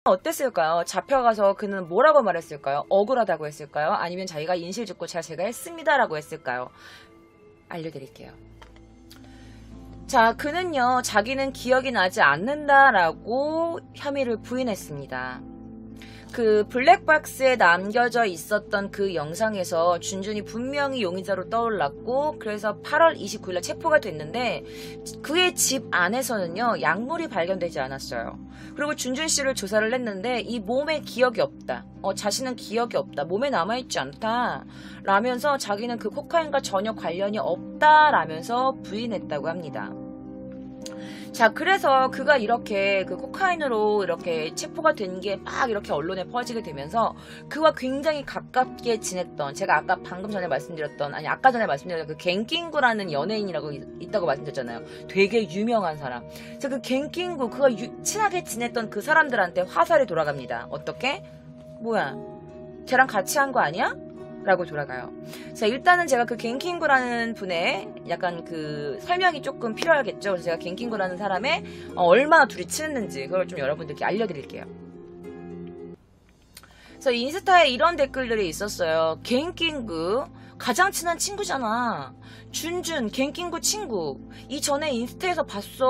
어땠을까요? 잡혀가서 그는 뭐라고 말했을까요? 억울하다고 했을까요? 아니면 자기가 인실 죽고 제가 했습니다라고 했을까요? 알려드릴게요. 자, 그는요, 자기는 기억이 나지 않는다라고 혐의를 부인했습니다. 그 블랙박스에 남겨져 있었던 그 영상에서 준준이 분명히 용의자로 떠올랐고, 그래서 8월 29일에 체포가 됐는데 그의 집 안에서는요 약물이 발견되지 않았어요. 그리고 준준 씨를 조사를 했는데 이 몸에 기억이 없다, 자신은 기억이 없다, 몸에 남아있지 않다 라면서 자기는 그 코카인과 전혀 관련이 없다 라면서 부인했다고 합니다. 자, 그래서 그가 이렇게 그 코카인으로 이렇게 체포가 된 게 막 이렇게 언론에 퍼지게 되면서 그와 굉장히 가깝게 지냈던, 제가 아까 방금 전에 말씀드렸던, 아니 아까 전에 말씀드렸던 그 갱킹구라는 연예인이라고 있다고 말씀드렸잖아요. 되게 유명한 사람. 그래서 그 갱킹구, 그가 친하게 지냈던 그 사람들한테 화살이 돌아갑니다. 어떻게? 뭐야, 쟤랑 같이 한 거 아니야? 라고 돌아가요. 자, 일단은 제가 그 갱킹구라는 분의 약간 그 설명이 조금 필요하겠죠. 그래서 제가 갱킹구라는 사람의 얼마나 둘이 친했는지 그걸 좀 여러분들께 알려드릴게요. 그래서 인스타에 이런 댓글들이 있었어요. 갱킹구 가장 친한 친구잖아. 준준 갱킹구 친구. 이전에 인스타에서 봤어.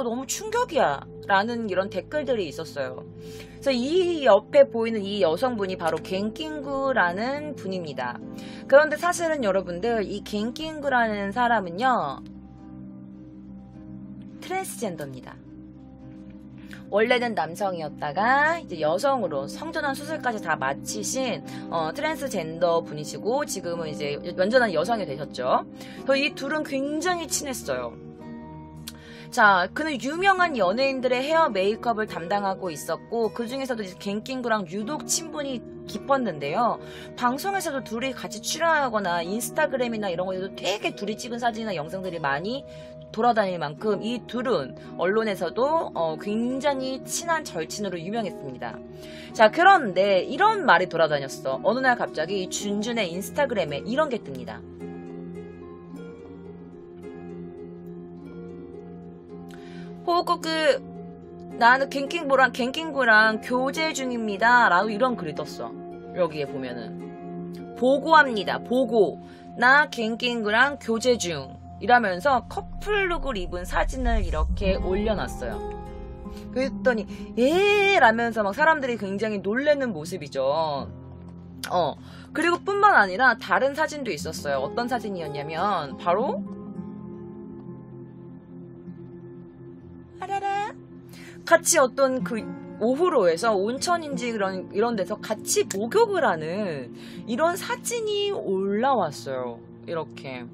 너무 충격이야. 라는 이런 댓글들이 있었어요. 그래서 이 옆에 보이는 이 여성분이 바로 갱킹구라는 분입니다. 그런데 사실은 여러분들, 이 갱킹구라는 사람은요 트랜스젠더입니다. 원래는 남성이었다가 이제 여성으로 성전환 수술까지 다 마치신 트랜스젠더 분이시고, 지금은 이제 완전한 여성이 되셨죠. 그래서 이 둘은 굉장히 친했어요. 자, 그는 유명한 연예인들의 헤어 메이크업을 담당하고 있었고, 그 중에서도 이제 갱킹구랑 유독 친분이 깊었는데요. 방송에서도 둘이 같이 출연하거나 인스타그램이나 이런 거에도 되게 둘이 찍은 사진이나 영상들이 많이 돌아다닐 만큼 이 둘은 언론에서도 굉장히 친한 절친으로 유명했습니다. 자, 그런데 이런 말이 돌아다녔어. 어느 날 갑자기 준준의 인스타그램에 이런 게 뜹니다. 보고 나는 갱킹구랑 교제 중입니다 라고 이런 글이 떴어. 여기에 보면은 보고합니다. 보고 나 갱킹구랑 교제 중 이라면서 커플룩을 입은 사진을 이렇게 올려놨어요. 그랬더니 라면서 막 사람들이 굉장히 놀라는 모습이죠. 그리고 뿐만 아니라 다른 사진도 있었어요. 어떤 사진이었냐면 바로 같이 어떤 그 오후로에서 온천인지 이런 데서 같이 목욕을 하는 이런 사진이 올라왔어요. 이렇게.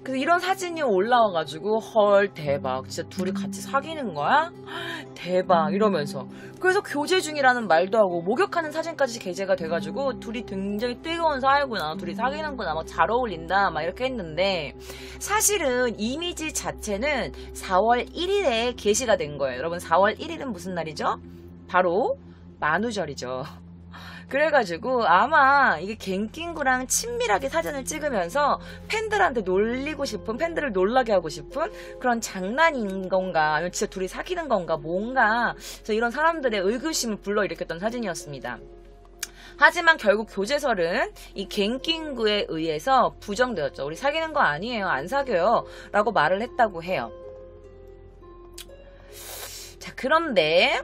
그래서 이런 사진이 올라와가지고 헐 대박, 진짜 둘이 같이 사귀는 거야? 대박 이러면서, 그래서 교제 중이라는 말도 하고 목욕하는 사진까지 게재가 돼가지고 둘이 굉장히 뜨거운 사이구나, 둘이 사귀는구나, 막 잘 어울린다 막 이렇게 했는데, 사실은 이미지 자체는 4월 1일에 게시가 된 거예요. 여러분, 4월 1일은 무슨 날이죠? 바로 만우절이죠. 그래가지고 아마 이게 갱킹구랑 친밀하게 사진을 찍으면서 팬들한테 놀리고 싶은, 팬들을 놀라게 하고 싶은 그런 장난인 건가, 아니면 진짜 둘이 사귀는 건가, 뭔가. 그래서 이런 사람들의 의구심을 불러일으켰던 사진이었습니다. 하지만 결국 교제설은 이 갱킹구에 의해서 부정되었죠. 우리 사귀는 거 아니에요, 안 사귀어요 라고 말을 했다고 해요. 자, 그런데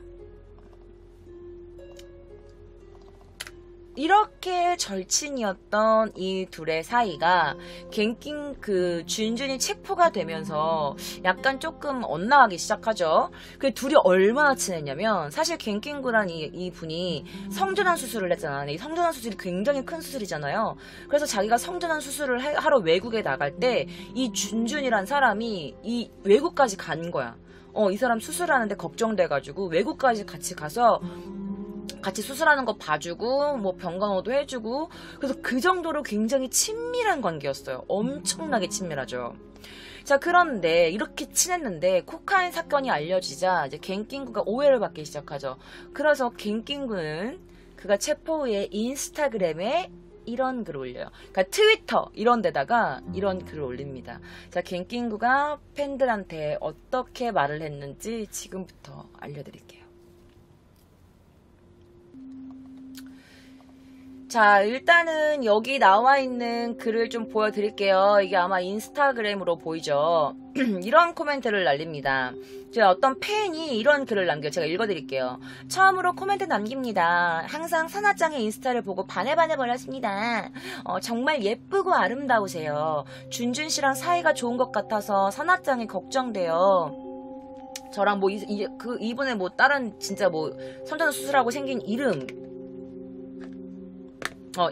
이렇게 절친이었던 이 둘의 사이가 준준이 체포가 되면서 약간 조금 엇나가기 시작하죠. 그 둘이 얼마나 친했냐면, 사실 갱킹구란 이 분이 성전환 수술을 했잖아요. 이 성전환 수술이 굉장히 큰 수술이잖아요. 그래서 자기가 성전환 수술을 하러 외국에 나갈 때 이 준준이란 사람이 이 외국까지 간 거야. 이 사람 수술하는데 걱정돼가지고 외국까지 같이 가서 같이 수술하는 거 봐주고 뭐 병간호도 해주고, 그래서 그 정도로 굉장히 친밀한 관계였어요. 엄청나게 친밀하죠. 자, 그런데 이렇게 친했는데 코카인 사건이 알려지자 이제 갱킹구가 오해를 받기 시작하죠. 그래서 갱킹구는 그가 체포 후에 인스타그램에 이런 글을 올려요. 그러니까 트위터 이런 데다가 이런 글을 올립니다. 자, 갱킹구가 팬들한테 어떻게 말을 했는지 지금부터 알려드릴게요. 자, 일단은 여기 나와 있는 글을 좀 보여드릴게요. 이게 아마 인스타그램으로 보이죠. 이런 코멘트를 날립니다. 제가 어떤 팬이 이런 글을 남겨요. 제가 읽어드릴게요. 처음으로 코멘트 남깁니다. 항상 산하짱의 인스타를 보고 반해버렸습니다. 정말 예쁘고 아름다우세요. 준준씨랑 사이가 좋은 것 같아서 산하짱이 걱정돼요. 저랑 뭐 이분의 뭐 다른 진짜 뭐 선전 수술하고 생긴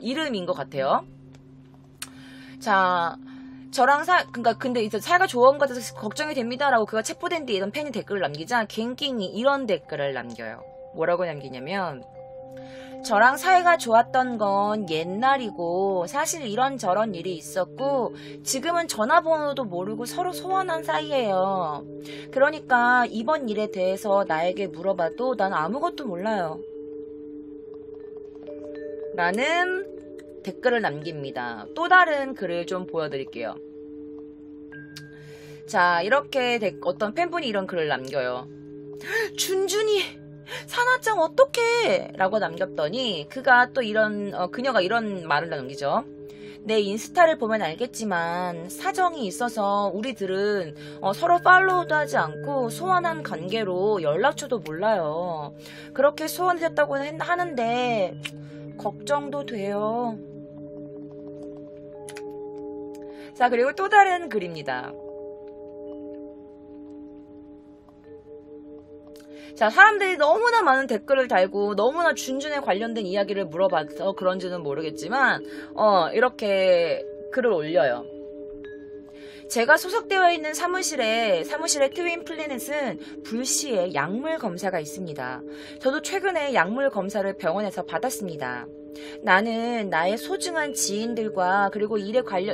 이름인 것 같아요. 자, 저랑 근데 이제 사이가 좋은 것 같아서 걱정이 됩니다라고 그가 체포된 뒤에 이런 팬이 댓글을 남기자 갱킹이 이런 댓글을 남겨요. 뭐라고 남기냐면, 저랑 사이가 좋았던 건 옛날이고 사실 이런저런 일이 있었고 지금은 전화번호도 모르고 서로 소원한 사이예요. 그러니까 이번 일에 대해서 나에게 물어봐도 난 아무것도 몰라요. 라는 댓글을 남깁니다. 또 다른 글을 좀 보여드릴게요. 자, 이렇게 어떤 팬분이 이런 글을 남겨요. 준준이 산하짱 어떡해 라고 남겼더니 그가 또 그녀가 이런 말을 남기죠. 내 인스타를 보면 알겠지만 사정이 있어서 우리들은 서로 팔로우도 하지 않고 소원한 관계로 연락처도 몰라요. 그렇게 소원해졌다고 하는데 걱정도 돼요. 자, 그리고 또 다른 글입니다. 자, 사람들이 너무나 많은 댓글을 달고 너무나 준준에 관련된 이야기를 물어봐서 그런지는 모르겠지만 이렇게 글을 올려요. 제가 소속되어 있는 사무실의 트윈 플래닛은 불시에 약물 검사가 있습니다. 저도 최근에 약물 검사를 병원에서 받았습니다. 나는 나의 소중한 지인들과 그리고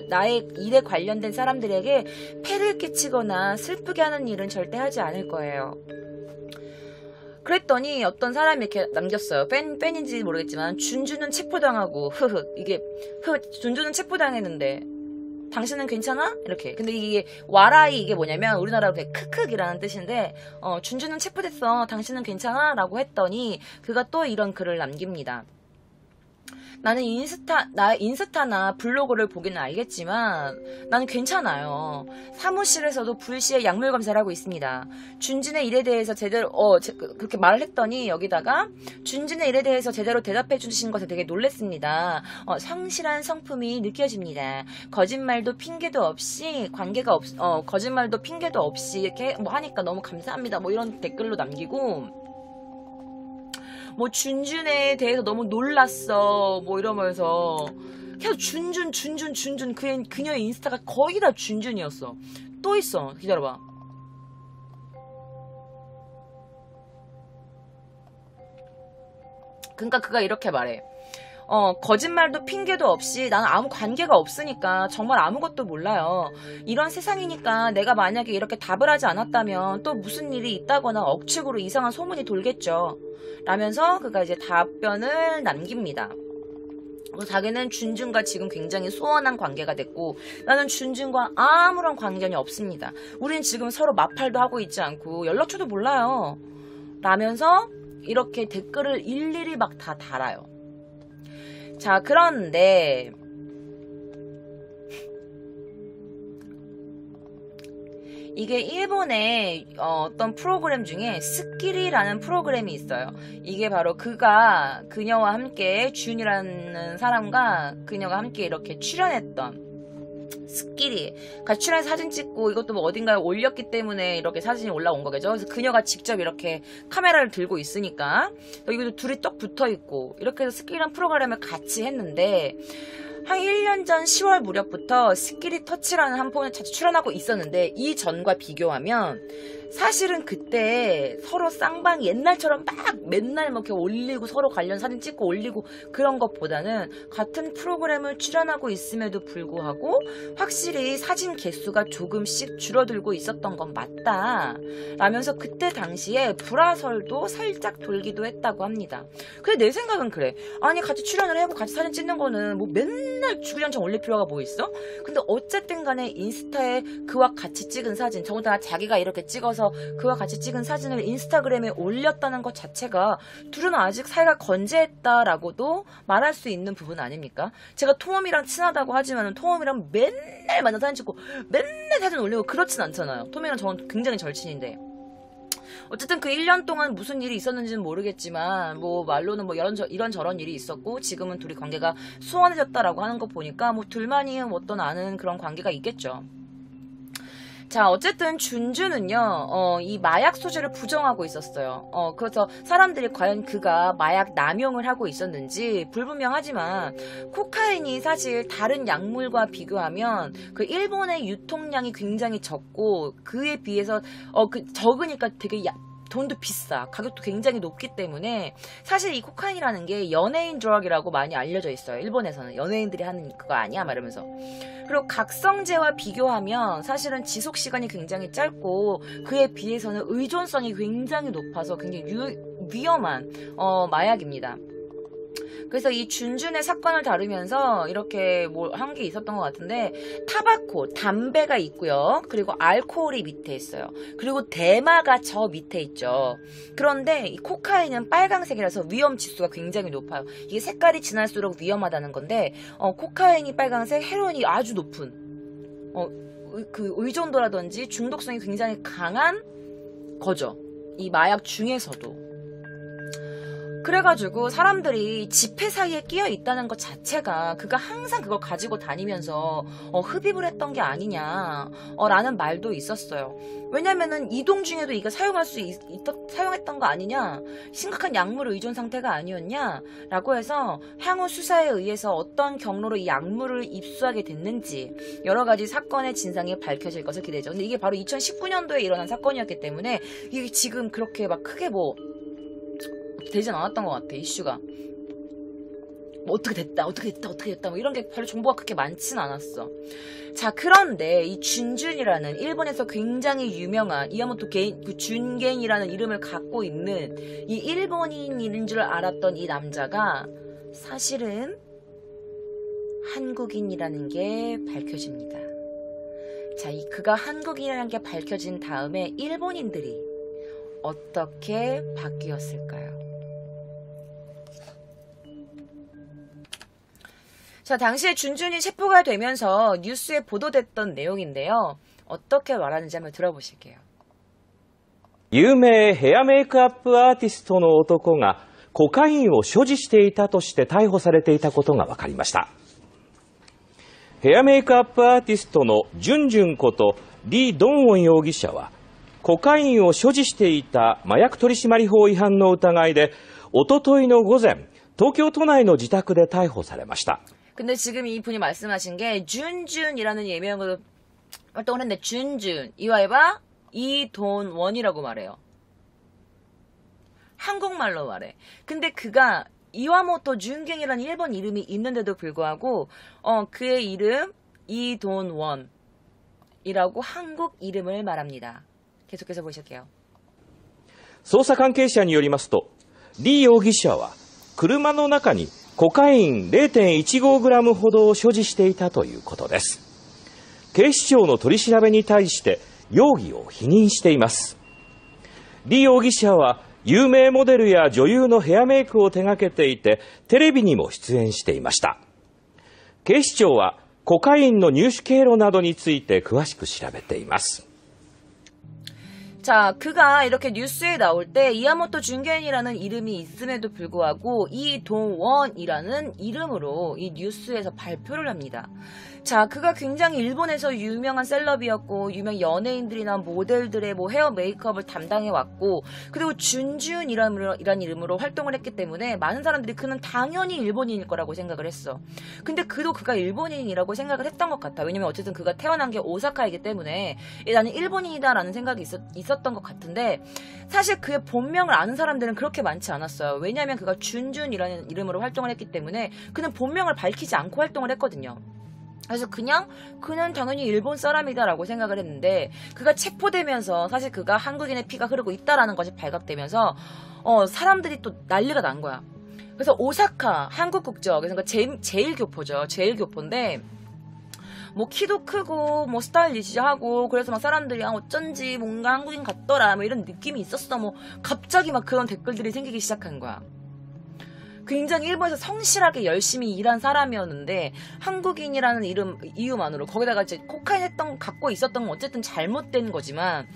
나의 일에 관련된 사람들에게 폐를 끼치거나 슬프게 하는 일은 절대 하지 않을 거예요. 그랬더니 어떤 사람이 이렇게 남겼어요. 팬인지 모르겠지만 준준은 체포당하고 준준은 체포당했는데 당신은 괜찮아? 이렇게. 근데 이게 와라이 이게 뭐냐면 우리나라로 크크이라는 뜻인데 준준은 체포됐어. 당신은 괜찮아? 라고 했더니 그가 또 이런 글을 남깁니다. 나는 인스타나 블로그를 보기는 알겠지만 나는 괜찮아요. 사무실에서도 불시에 약물 검사를 하고 있습니다. 준진의 일에 대해서 제대로 그렇게 말을 했더니 여기다가 준진의 일에 대해서 제대로 대답해 주신 것에 되게 놀랬습니다. 성실한 성품이 느껴집니다. 거짓말도 핑계도 없이 이렇게 뭐 하니까 너무 감사합니다. 뭐 이런 댓글로 남기고 뭐 준준에 대해서 너무 놀랐어 뭐 이러면서 계속 준준 그녀의 인스타가 거의 다 준준이었어. 또 있어. 기다려봐. 그러니까 그가 이렇게 말해. 거짓말도 핑계도 없이 나는 아무 관계가 없으니까 정말 아무것도 몰라요. 이런 세상이니까 내가 만약에 이렇게 답을 하지 않았다면 또 무슨 일이 있다거나 억측으로 이상한 소문이 돌겠죠. 라면서 그가 이제 답변을 남깁니다. 자기는 준준과 지금 굉장히 소원한 관계가 됐고 나는 준준과 아무런 관련이 없습니다. 우린 지금 서로 마팔도 하고 있지 않고 연락처도 몰라요. 라면서 이렇게 댓글을 일일이 막 다 달아요. 자, 그런데 이게 일본의 어떤 프로그램 중에 스키리라는 프로그램이 있어요. 이게 바로 그녀와 함께 준이라는 사람과 그녀가 함께 이렇게 출연했던 스키리. 같이 출연해서 사진 찍고 이것도 뭐 어딘가에 올렸기 때문에 이렇게 사진이 올라온 거겠죠. 그래서 그녀가 직접 이렇게 카메라를 들고 있으니까 여기도 둘이 떡 붙어 있고 이렇게 해서 스키리라는 프로그램을 같이 했는데 한 1년 전 10월 무렵부터 스키리 터치라는 한 폰에 자주 출연하고 있었는데 이 전과 비교하면 사실은 그때 서로 쌍방이 옛날처럼 막 맨날 뭐 이렇게 올리고 서로 관련 사진 찍고 올리고 그런 것보다는 같은 프로그램을 출연하고 있음에도 불구하고 확실히 사진 개수가 조금씩 줄어들고 있었던 건 맞다 라면서 그때 당시에 불화설도 살짝 돌기도 했다고 합니다. 그래 내 생각은 그래. 아니 같이 출연을 하고 같이 사진 찍는 거는 뭐 맨날 주구장창 올릴 필요가 뭐 있어? 근데 어쨌든 간에 인스타에 그와 같이 찍은 사진, 더군다나 자기가 이렇게 찍어서 그와 같이 찍은 사진을 인스타그램에 올렸다는 것 자체가 둘은 아직 사이가 건재했다라고도 말할 수 있는 부분 아닙니까? 제가 토mom이랑 친하다고 하지만 토mom이랑 맨날 만나 사진 찍고 맨날 사진 올리고 그렇진 않잖아요. 토mom이랑 저는 굉장히 절친인데. 어쨌든 그 1년 동안 무슨 일이 있었는지는 모르겠지만 뭐 말로는 뭐 이런저런 일이 있었고 지금은 둘이 관계가 소원해졌다라고 하는 거 보니까 뭐 둘만이 어떤 아는 그런 관계가 있겠죠. 자, 어쨌든 준주는요, 이 마약 소지를 부정하고 있었어요. 그래서 사람들이 과연 그가 마약 남용을 하고 있었는지 불분명하지만, 코카인이 사실 다른 약물과 비교하면 그 일본의 유통량이 굉장히 적고, 그에 비해서, 적으니까 되게 돈도 비싸. 가격도 굉장히 높기 때문에 사실 이 코카인이라는 게 연예인 드럭이라고 많이 알려져 있어요. 일본에서는 연예인들이 하는 그거 아니야 말하면서. 그리고 각성제와 비교하면 사실은 지속시간이 굉장히 짧고 그에 비해서는 의존성이 굉장히 높아서 굉장히 위험한 마약입니다. 그래서 이 준준의 사건을 다루면서 이렇게 뭐 한 게 있었던 것 같은데 타바코, 담배가 있고요. 그리고 알코올이 밑에 있어요. 그리고 대마가 저 밑에 있죠. 그런데 이 코카인은 빨강색이라서 위험 지수가 굉장히 높아요. 이게 색깔이 진할수록 위험하다는 건데 코카인이 빨강색, 헤로인이 아주 높은 그 의존도라든지 중독성이 굉장히 강한 거죠. 이 마약 중에서도. 그래가지고 사람들이 지폐 사이에 끼어 있다는 것 자체가 그가 항상 그걸 가지고 다니면서 흡입을 했던 게 아니냐 라는 말도 있었어요. 왜냐면은 이동 중에도 이거 사용했던 거 아니냐, 심각한 약물 의존 상태가 아니었냐 라고 해서 향후 수사에 의해서 어떤 경로로 이 약물을 입수하게 됐는지 여러 가지 사건의 진상이 밝혀질 것을 기대죠. 근데 이게 바로 2019년도에 일어난 사건이었기 때문에 이게 지금 그렇게 막 크게 뭐 되진 않았던 것 같아. 이슈가 뭐 어떻게 됐다 뭐 이런 게 별로 정보가 그렇게 많진 않았어. 자, 그런데 이 준준이라는 일본에서 굉장히 유명한 이야모토 게인, 그 준겐이라는 이름을 갖고 있는 이 일본인인 줄 알았던 이 남자가 사실은 한국인이라는 게 밝혀집니다. 자, 그가 한국인이라는 게 밝혀진 다음에 일본인들이 어떻게 바뀌었을까요? 자, 당시에 준준이 체포가 되면서 뉴스에 보도됐던 내용인데요. 어떻게 말하는지 한번 들어보실게요. 有名ヘアメイクアップアーティストの男がコカインを所持していたとして逮捕されていたことが分かりました。ヘアメイクアップアーティストのジュンジュンことリ・ドンウォン容疑者はコカインを所持していた麻薬取締法違反の疑いでおとといの午前、東京都内の自宅で逮捕されました。 근데 지금 이분이 말씀하신 게 준준이라는 예명으로 활동을 했는데 준준, 이와해봐 이돈원이라고 말해요. 한국말로 말해. 근데 그가 이와모토 준겐이라는 일본 이름이 있는데도 불구하고 그의 이름 이돈원이라고 한국 이름을 말합니다. 계속해서 보실게요. 捜査関係者によりますと、リ容疑者は車の中にコカイン 0.15g ほどを所持していたということです。警視庁の取り調べに対して容疑を否認しています。リ容疑者は有名モデルや女優のヘアメイクを手掛けていて、テレビにも出演していました。警視庁はコカインの入手経路などについて詳しく調べています。 자, 그가 이렇게 뉴스에 나올 때 이야모토 준겐이라는 이름이 있음에도 불구하고 이동원이라는 이름으로 이 뉴스에서 발표를 합니다. 자, 그가 굉장히 일본에서 유명한 셀럽이었고 유명 연예인들이나 모델들의 뭐 헤어 메이크업을 담당해왔고 그리고 준준이라는 이름으로 활동을 했기 때문에 많은 사람들이 그는 당연히 일본인일 거라고 생각을 했어. 근데 그가 일본인이라고 생각을 했던 것 같아. 왜냐면 어쨌든 그가 태어난 게 오사카이기 때문에 나는 일본인이다라는 생각이 있었던 있었던 것 같은데 사실 그의 본명을 아는 사람들은 그렇게 많지 않았어요. 왜냐하면 그가 준준이라는 이름으로 활동을 했기 때문에 그는 본명을 밝히지 않고 활동을 했거든요. 그래서 그냥 그는 당연히 일본 사람이다라고 생각을 했는데 그가 체포되면서 사실 그가 한국인의 피가 흐르고 있다라는 것이 발각되면서 사람들이 또 난리가 난 거야. 그래서 오사카 한국 국적, 그러니까 제일교포죠. 제일교포인데 뭐 키도 크고 뭐 스타일리시하고 그래서 막 사람들이 어쩐지 뭔가 한국인 같더라 뭐 이런 느낌이 있었어. 뭐 갑자기 막 그런 댓글들이 생기기 시작한 거야. 굉장히 일본에서 성실하게 열심히 일한 사람이었는데 한국인이라는 이유만으로 거기다가 이제 코카인 갖고 있었던 건 어쨌든 잘못된 거지만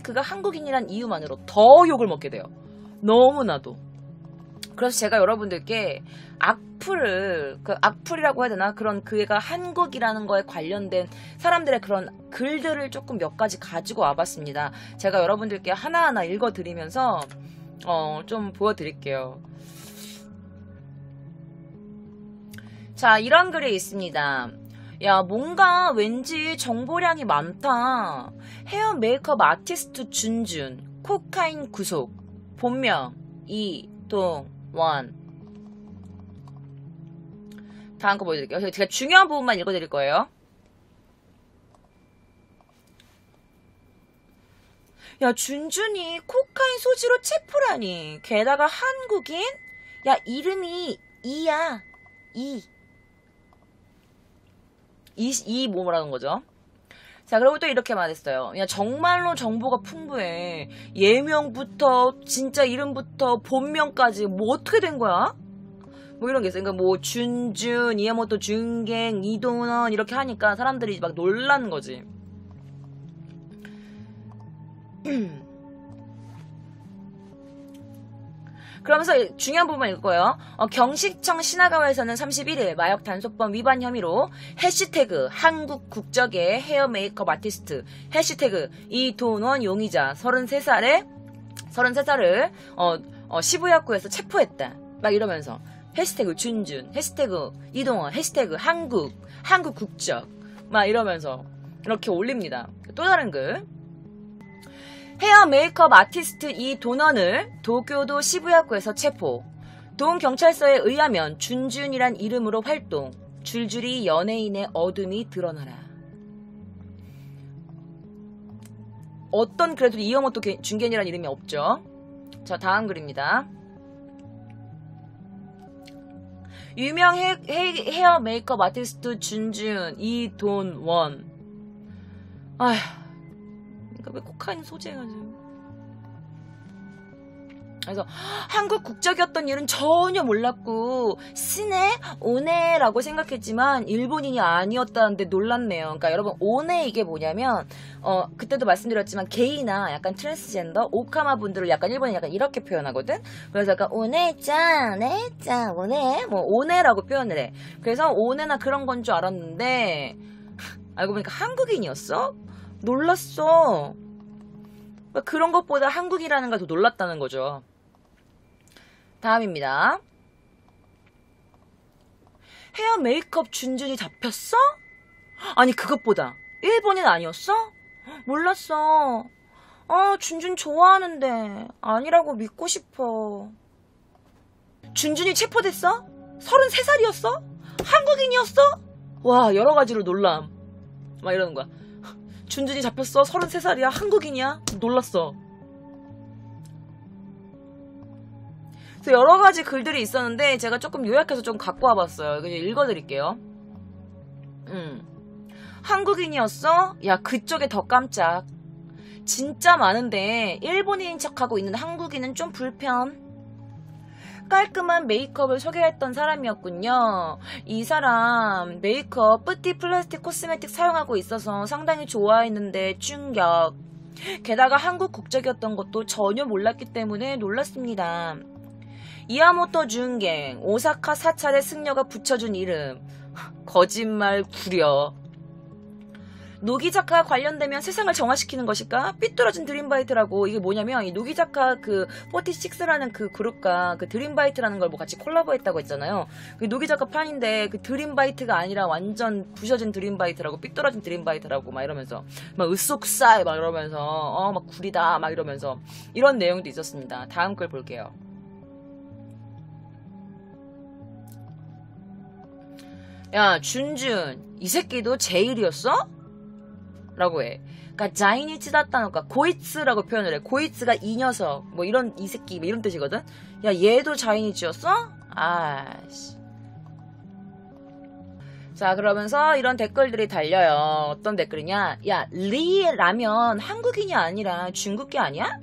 그가 한국인이란 이유만으로 더 욕을 먹게 돼요. 너무나도. 그래서 제가 여러분들께 악플이라고 해야 되나? 그런 그애가 한국이라는 거에 관련된 사람들의 그런 글들을 조금 몇 가지 가지고 와봤습니다. 제가 여러분들께 하나하나 읽어드리면서 좀 보여드릴게요. 자, 이런 글이 있습니다. 야, 뭔가 왠지 정보량이 많다. 헤어 메이크업 아티스트 준준, 코카인 구속, 본명 이동원. 다음 거 보여드릴게요. 제가 중요한 부분만 읽어드릴 거예요. 야, 준준이 코카인 소지로 체포라니. 게다가 한국인? 야, 이름이 이야. 뭐라는 거죠? 자, 그리고 또 이렇게 말했어요. 야, 정말로 정보가 풍부해. 예명부터, 진짜 이름부터, 본명까지, 뭐 어떻게 된 거야? 뭐 이런 게 있어요. 그러니까 뭐, 준준, 이야모토 준갱, 이동원, 이렇게 하니까 사람들이 막 놀라는 거지. 그러면서 중요한 부분 읽을 거예요. 경식청 시나가와에서는 31일 마약 단속범 위반 혐의로 해시태그 한국 국적의 헤어 메이크업 아티스트 해시태그 이돈원 용의자 33살을 시부야쿠에서 체포했다. 막 이러면서 해시태그 준준, 해시태그 이동원, 해시태그 한국 국적 막 이러면서 이렇게 올립니다. 또 다른 글. 헤어 메이크업 아티스트 이돈원을 도쿄도 시부야쿠에서 체포. 동 경찰서에 의하면 준준이란 이름으로 활동. 줄줄이 연예인의 어둠이 드러나라. 어떤 그래도 이야모토 준겐이란 이름이 없죠. 자, 다음 글입니다. 유명 헤어 메이크업 아티스트 준준 이돈원. 아휴, 그러니까 왜 코카인 소지해가지고. 그래서 한국 국적이었던 일은 전혀 몰랐고 스네? 오네라고 생각했지만 일본인이 아니었다는데 놀랐네요. 그러니까 여러분 오네 이게 뭐냐면 그때도 말씀드렸지만 게이나 약간 트랜스젠더 오카마 분들을 약간 일본이 약간 이렇게 표현하거든. 그래서 약간 오네짱, 네짱, 오네 뭐 오네라고 표현을 해. 그래서 오네나 그런 건 줄 알았는데 알고 보니까 한국인이었어? 놀랐어. 그런 것보다 한국이라는 걸 더 놀랐다는 거죠. 다음입니다. 헤어 메이크업 준준이 잡혔어? 아니 그것보다 일본인 아니었어? 몰랐어. 준준 좋아하는데 아니라고 믿고 싶어. 준준이 체포됐어? 33살이었어? 한국인이었어? 와, 여러 가지로 놀람. 막 이러는 거야. 준준이 잡혔어? 33살이야? 한국인이야? 놀랐어. 그래서 여러 가지 글들이 있었는데 제가 조금 요약해서 좀 갖고 와봤어요. 그냥 읽어드릴게요. 한국인이었어? 야, 그쪽에 더 깜짝. 진짜 많은데 일본인인 척하고 있는 한국인은 좀 불편. 깔끔한 메이크업을 소개했던 사람이었군요. 이 사람 메이크업 뿌띠 플라스틱 코스메틱 사용하고 있어서 상당히 좋아했는데 충격. 게다가 한국 국적이었던 것도 전혀 몰랐기 때문에 놀랐습니다. 이야모토 준갱, 오사카 사찰의 승려가 붙여준 이름. 거짓말 구려. 노기자카 관련되면 세상을 정화시키는 것일까? 삐뚤어진 드림바이트라고. 이게 뭐냐면 이 노기자카 그 46라는 그 그룹과 그 드림바이트라는 걸 뭐 같이 콜라보했다고 했잖아요. 그 노기자카 판인데 그 드림바이트가 아니라 완전 부셔진 드림바이트라고, 삐뚤어진 드림바이트라고 막 이러면서 막 으쏙싸이 막 이러면서 막 구리다 막 이러면서 이런 내용도 있었습니다. 다음 글 볼게요. 야, 준준, 이 새끼도 제일이었어? 라고 해. 그니까, 자이니치다ったのか, 고이츠라고 표현을 해. 고이츠가 이 녀석, 뭐 이런, 이 새끼, 뭐 이런 뜻이거든? 야, 얘도 자이니치였어? 아씨. 자, 그러면서 이런 댓글들이 달려요. 어떤 댓글이냐? 야, 리라면 한국인이 아니라 중국계 아니야?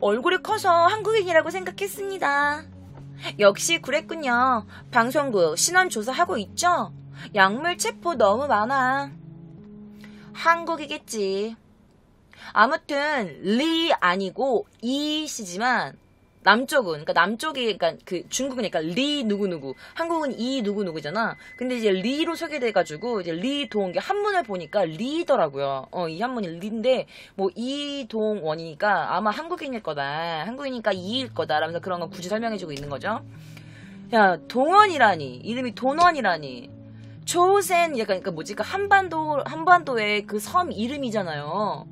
얼굴이 커서 한국인이라고 생각했습니다. 역시 그랬군요. 방송국 신원조사하고 있죠? 약물 체포 너무 많아. 한국이겠지. 아무튼 리 아니고 이시지만 남쪽은, 그러니까 남쪽이, 그러니까 그 중국이니까 리 누구누구, 한국은 이 누구누구잖아. 근데 이제 리로 소개돼가지고 이제 리동, 한문을 보니까 리더라고요. 이 한문이 리인데 뭐 이동원이니까 아마 한국인일 거다. 한국이니까 이일 거다. 라면서 그런 거 굳이 설명해주고 있는 거죠. 야, 동원이라니, 이름이 돈원이라니. 조센, 약간 그러니까 뭐지, 그 한반도의 그 섬 이름이잖아요.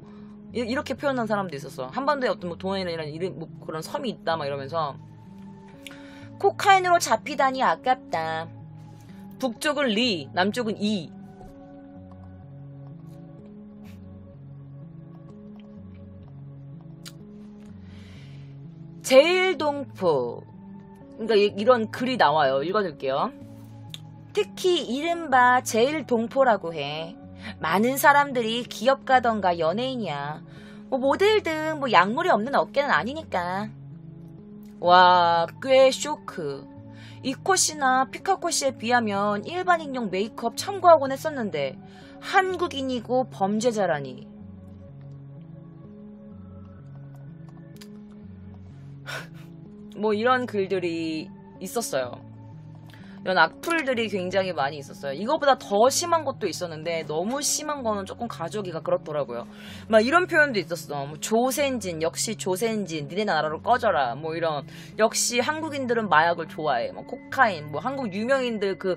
이렇게 표현한 사람도 있었어. 한반도에 어떤 뭐 동원이라는 이름, 뭐 그런 섬이 있다 막 이러면서. 코카인으로 잡히다니 아깝다. 북쪽은 리, 남쪽은 이. 제일동포. 그러니까 이런 글이 나와요. 읽어줄게요. 특히 이른바 제일동포라고 해. 많은 사람들이 기업가던가 연예인이야. 뭐 모델 등 뭐 약물이 없는 업계는 아니니까. 와, 꽤 쇼크. 이코 씨나 피카코 씨에 비하면 일반인용 메이크업 참고하곤 했었는데 한국인이고 범죄자라니. 뭐 이런 글들이 있었어요. 이런 악플들이 굉장히 많이 있었어요. 이거보다 더 심한 것도 있었는데 너무 심한 거는 조금 가져오기가 그렇더라고요. 막 이런 표현도 있었어. 뭐 조센진, 역시 조센진, 니네 나라로 꺼져라. 뭐 이런, 역시 한국인들은 마약을 좋아해. 뭐 코카인, 뭐 한국 유명인들 그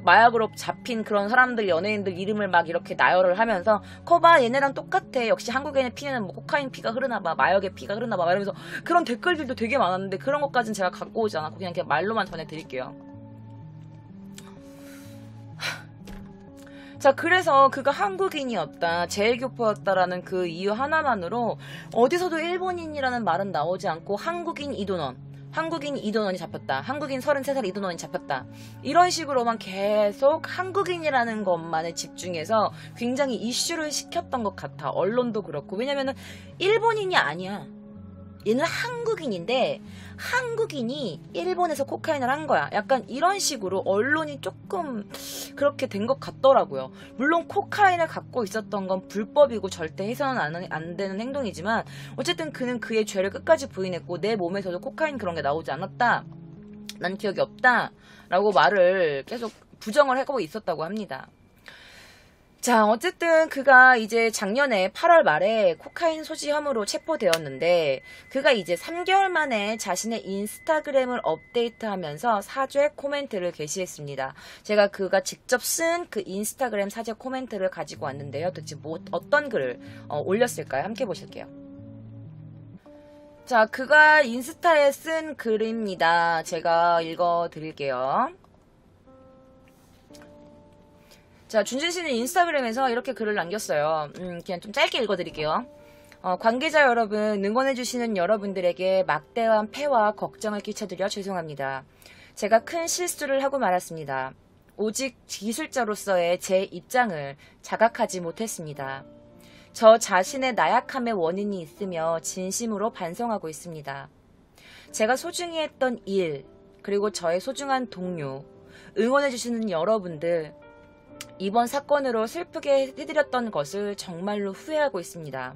마약으로 잡힌 그런 사람들, 연예인들 이름을 막 이렇게 나열을 하면서 거봐 얘네랑 똑같아. 역시 한국인의 피에는 뭐 코카인 피가 흐르나봐, 마약의 피가 흐르나봐 이러면서 그런 댓글들도 되게 많았는데 그런 것까지는 제가 갖고 오지 않았고 그냥 말로만 전해드릴게요. 자, 그래서 그가 한국인이었다, 제일교포였다라는 그 이유 하나만으로 어디서도 일본인이라는 말은 나오지 않고 한국인 이도넌이 잡혔다, 한국인 33살 이도넌이 잡혔다, 이런 식으로만 계속 한국인이라는 것만에 집중해서 굉장히 이슈를 시켰던 것 같아. 언론도 그렇고. 왜냐면은 일본인이 아니야. 얘는 한국인인데 한국인이 일본에서 코카인을 한 거야. 약간 이런 식으로 언론이 조금 그렇게 된 것 같더라고요. 물론 코카인을 갖고 있었던 건 불법이고 절대 해서는 안 되는 행동이지만 어쨌든 그는 그의 죄를 끝까지 부인했고 내 몸에서도 코카인 그런 게 나오지 않았다, 난 기억이 없다 라고 말을 계속 부정을 하고 있었다고 합니다. 자, 어쨌든 그가 이제 작년에 8월 말에 코카인 소지 혐의로 체포되었는데 그가 이제 3개월 만에 자신의 인스타그램을 업데이트하면서 사죄 코멘트를 게시했습니다. 제가 그가 직접 쓴 그 인스타그램 사죄 코멘트를 가지고 왔는데요. 도대체 어떤 글을 올렸을까요? 함께 보실게요. 자, 그가 인스타에 쓴 글입니다. 제가 읽어드릴게요. 자, 준진 씨는 인스타그램에서 이렇게 글을 남겼어요. 그냥 좀 짧게 읽어드릴게요. 관계자 여러분, 응원해주시는 여러분들에게 막대한 폐와 걱정을 끼쳐드려 죄송합니다. 제가 큰 실수를 하고 말았습니다. 오직 기술자로서의 제 입장을 자각하지 못했습니다. 저 자신의 나약함의 원인이 있으며 진심으로 반성하고 있습니다. 제가 소중히 했던 일, 그리고 저의 소중한 동료, 응원해주시는 여러분들, 이번 사건으로 슬프게 해드렸던 것을 정말로 후회하고 있습니다.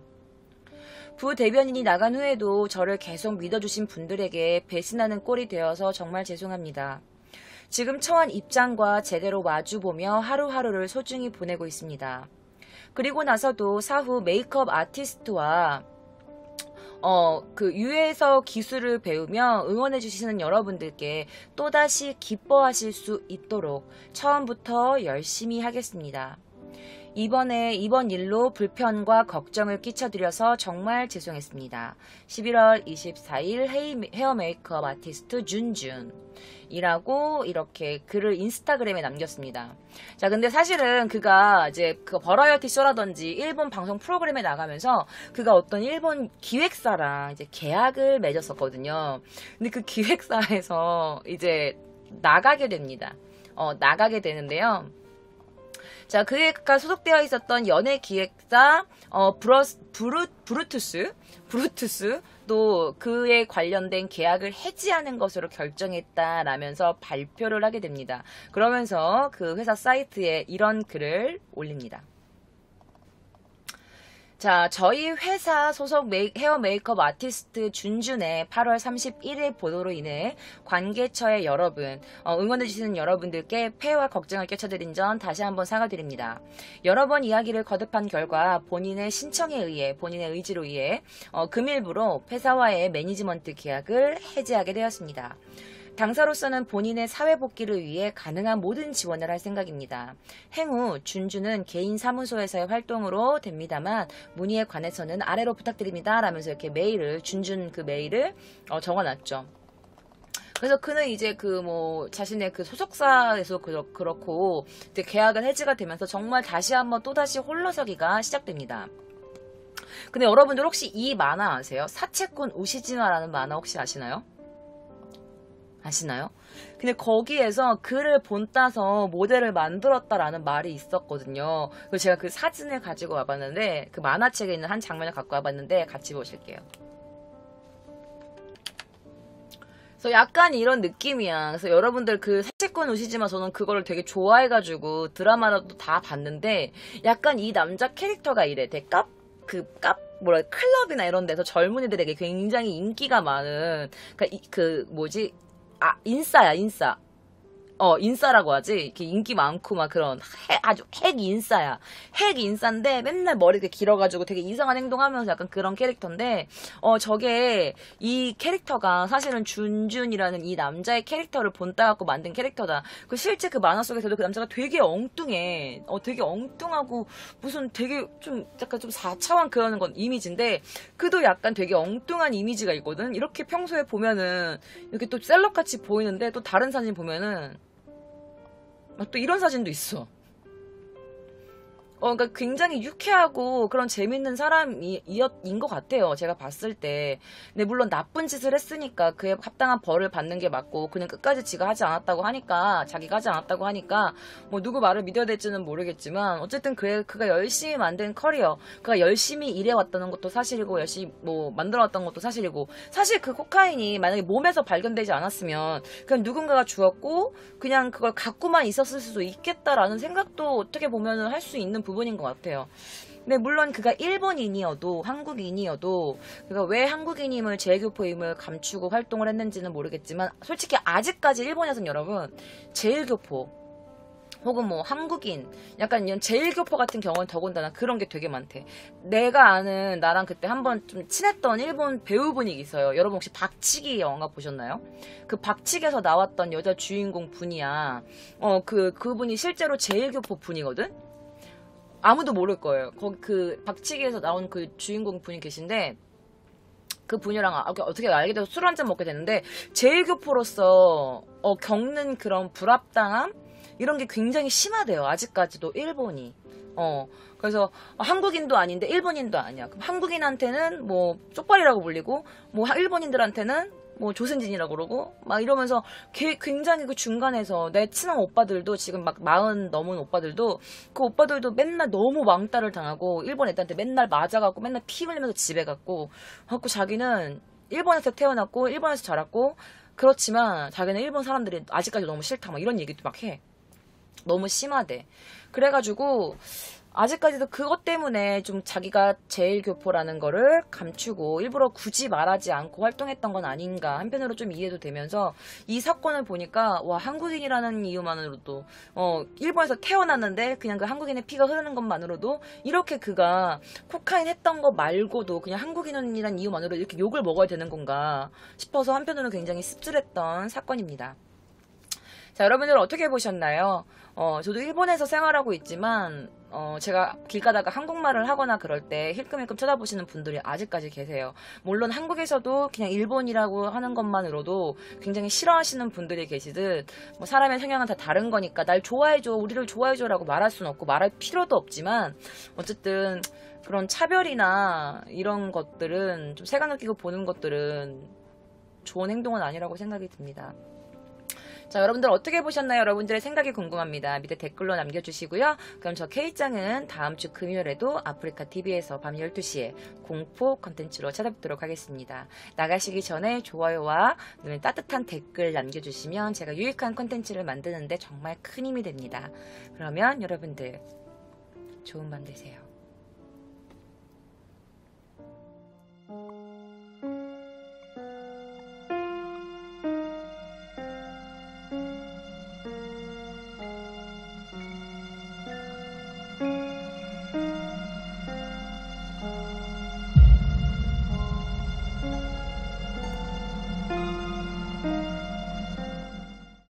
부대변인이 나간 후에도 저를 계속 믿어주신 분들에게 배신하는 꼴이 되어서 정말 죄송합니다. 지금 처한 입장과 제대로 마주보며 하루하루를 소중히 보내고 있습니다. 그리고 나서도 사후 메이크업 아티스트와 그 유에서 기술을 배우며 응원해주시는 여러분들께 또다시 기뻐하실 수 있도록 처음부터 열심히 하겠습니다. 이번 일로 불편과 걱정을 끼쳐드려서 정말 죄송했습니다. 11월 24일 헤어 메이크업 아티스트 준준이라고 이렇게 글을 인스타그램에 남겼습니다. 자, 근데 사실은 그가 이제 그 버라이어티 쇼라든지 일본 방송 프로그램에 나가면서 그가 어떤 일본 기획사랑 이제 계약을 맺었었거든요. 근데 그 기획사에서 이제 나가게 됩니다. 나가게 되는데요. 자, 그가 소속되어 있었던 연예 기획사 브루투스도 그에 관련된 계약을 해지하는 것으로 결정했다라면서 발표를 하게 됩니다. 그러면서 그 회사 사이트에 이런 글을 올립니다. 자, 저희 회사 소속 헤어 메이크업 아티스트 준준의 8월 31일 보도로 인해 관계처의 여러분, 응원해주시는 여러분들께 폐와 걱정을 끼쳐드린 점 다시 한번 사과드립니다. 여러 번 이야기를 거듭한 결과 본인의 신청에 의해, 본인의 의지로 의해 금일부로 회사와의 매니지먼트 계약을 해지하게 되었습니다. 당사로서는 본인의 사회 복귀를 위해 가능한 모든 지원을 할 생각입니다. 행후 준주는 개인 사무소에서의 활동으로 됩니다만 문의에 관해서는 아래로 부탁드립니다. 라면서 이렇게 준준 그 메일을 적어놨죠. 그래서 그는 이제 자신의 그 소속사에서 그렇고 이제 계약을 해지가 되면서 정말 다시 한번 또다시 홀로서기가 시작됩니다. 근데 여러분들 혹시 이 만화 아세요? 사채꾼 우시지마라는 만화 혹시 아시나요? 근데 거기에서 그를 본따서 모델을 만들었다라는 말이 있었거든요. 그래서 제가 그 사진을 가지고 와봤는데, 그 만화책에 있는 한 장면을 갖고 와봤는데 같이 보실게요. 그래서 약간 이런 느낌이야. 그래서 여러분들 그 사채꾼 우시지마 저는 그거를 되게 좋아해가지고 드라마라도 다 봤는데 약간 이 남자 캐릭터가 이래. 되게 클럽이나 이런 데서 젊은이들에게 굉장히 인기가 많은, 인싸야, 인싸. 인싸라고 하지. 이렇게 인기 많고 막 그런 아주 핵 인싸야. 핵 인싸인데 맨날 머리 되게 길어가지고 되게 이상한 행동하면서 약간 그런 캐릭터인데 저게 이 캐릭터가 사실은 준준이라는 이 남자의 캐릭터를 본따갖고 만든 캐릭터다. 그 실제 그 만화 속에서도 그 남자가 되게 엉뚱해. 되게 엉뚱하고 무슨 되게 좀 약간 좀 4차원 그러는 건 이미지인데 그도 약간 되게 엉뚱한 이미지가 있거든. 이렇게 평소에 보면은 이렇게 또 셀럽같이 보이는데 또 다른 사진 보면은 또 이런 사진도 있어. 그러니까 굉장히 유쾌하고 그런 재밌는 사람인 것 같아요. 제가 봤을 때. 근데 물론 나쁜 짓을 했으니까 그에 합당한 벌을 받는 게 맞고 그냥 끝까지 자기가 하지 않았다고 하니까 뭐 누구 말을 믿어야 될지는 모르겠지만 어쨌든 그가 열심히 만든 커리어, 그가 열심히 일해왔다는 것도 사실이고 열심히 뭐 만들어왔던 것도 사실이고 사실 그 코카인이 만약에 몸에서 발견되지 않았으면 그냥 누군가가 주었고 그냥 그걸 갖고만 있었을 수도 있겠다라는 생각도 어떻게 보면은 할 수 있는 부분인 것 같아요. 근데 물론 그가 일본인이어도 한국인이어도 그가 왜 한국인임을 제일교포임을 감추고 활동을 했는지는 모르겠지만 솔직히 아직까지 일본에서는 여러분 제일교포 혹은 뭐 한국인 약간 이런 제일교포 같은 경우는 더군다나 그런 게 되게 많대. 내가 아는 나랑 그때 한번 좀 친했던 일본 배우분이 있어요. 여러분 혹시 박치기 영화 보셨나요? 그 박치기에서 나왔던 여자 주인공 분이야. 그분이 실제로 제일교포 분이거든. 아무도 모를 거예요. 거기 그 박치기에서 나온 그 주인공 분이 계신데 그 분이랑 어떻게 알게 돼서 술 한잔 먹게 되는데 제일교포로서 겪는 그런 불합당함 이런 게 굉장히 심하대요. 아직까지도 일본이. 그래서 한국인도 아닌데 일본인도 아니야. 그럼 한국인한테는 뭐 쪽발이라고 불리고 뭐 일본인들한테는 뭐 조선진이라고 그러고 막 이러면서 굉장히 그 중간에서 내 친한 오빠들도 지금 막 40 넘은 오빠들도 그 오빠들도 맨날 너무 왕따를 당하고 일본 애들한테 맨날 맞아갖고 맨날 피 흘리면서 집에 갔고 그래갖고 자기는 일본에서 태어났고 일본에서 자랐고 그렇지만 자기는 일본 사람들이 아직까지 너무 싫다 막 이런 얘기도 막 해. 너무 심하대. 그래가지고 아직까지도 그것 때문에 좀 자기가 제일 교포라는 거를 감추고 일부러 굳이 말하지 않고 활동했던 건 아닌가 한편으로 좀 이해도 되면서 이 사건을 보니까 와 한국인이라는 이유만으로도 일본에서 태어났는데 그냥 그 한국인의 피가 흐르는 것만으로도 이렇게 그가 코카인 했던 거 말고도 그냥 한국인이라는 이유만으로 이렇게 욕을 먹어야 되는 건가 싶어서 한편으로는 굉장히 씁쓸했던 사건입니다. 자, 여러분들 어떻게 보셨나요? 저도 일본에서 생활하고 있지만 제가 길 가다가 한국말을 하거나 그럴 때 힐끔힐끔 쳐다보시는 분들이 아직까지 계세요. 물론 한국에서도 그냥 일본이라고 하는 것만으로도 굉장히 싫어하시는 분들이 계시듯 뭐 사람의 성향은 다 다른 거니까 날 좋아해줘, 우리를 좋아해줘 라고 말할 수는 없고 말할 필요도 없지만 어쨌든 그런 차별이나 이런 것들은 좀 색안을 끼고 보는 것들은 좋은 행동은 아니라고 생각이 듭니다. 자, 여러분들 어떻게 보셨나요? 여러분들의 생각이 궁금합니다. 밑에 댓글로 남겨주시고요. 그럼 저 K짱은 다음 주 금요일에도 아프리카TV에서 밤 12시에 공포 컨텐츠로 찾아뵙도록 하겠습니다. 나가시기 전에 좋아요와 따뜻한 댓글 남겨주시면 제가 유익한 컨텐츠를 만드는데 정말 큰 힘이 됩니다. 그러면 여러분들 좋은 밤 되세요.